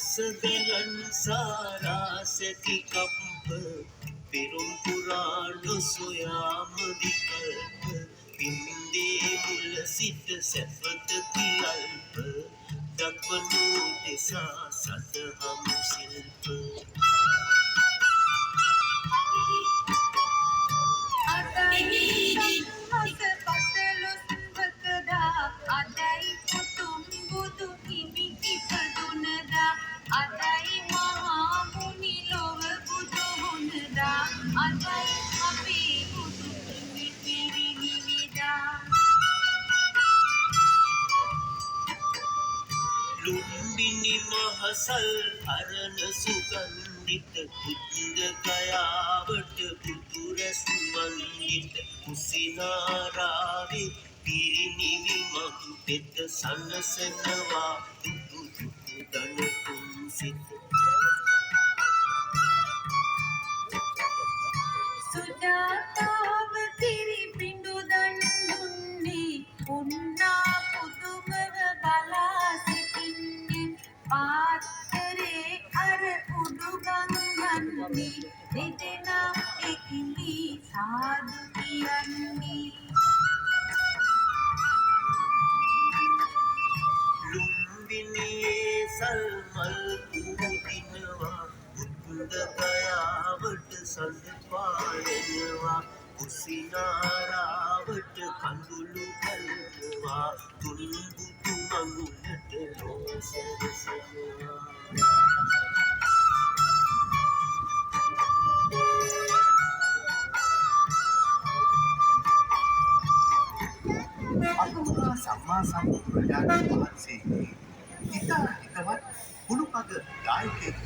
සදලන් සාරා සැටි කප්ප පෙරුම් පුරාණ සොයාම විකල්ප පින්දේ මුල සිට සැපත කිලල්ප දක්වනු දෙසා සදහම් ශිල්ප අදයි පුතුම් බුදු හිමි ඉපදුනදා අදයි මහා මුනි ලොව බුදු වුණදා අදයි අපේ බුදු හිමි පිරිනිවිදා ලුම්බිනි මහසල් අරණ සුගන්ධිත බුද්ධ ගයාවට බුදු රැස් මන්දිත කුසිනාරාවේ පිරිනිවි මං පෙත සනසනවා දුදු දුදු දන කුන්සිත සුජාතාව තිරිපිඬු දන් දුන්නේ උන්නා පුදුමව බලා සිටින්නේ පාත්තරේ අර උඩුගම් යන්නේ දෙදෙනා එකිලි සාදු කියන්නේ ලුම්බිනියේ සල්මල් පුදිනවා බුද්ධ ගයාවට සඳ පායනවා කුසිනාරාවට කඳුළු ගලනවා තුන් බුදු මඟුලට ලෝසරසනවා අතුමා සම්මා සම්බුදුරජාණන් වහන්සේගේ ඉතා හිතවත් කුළුපග දායකයෙක්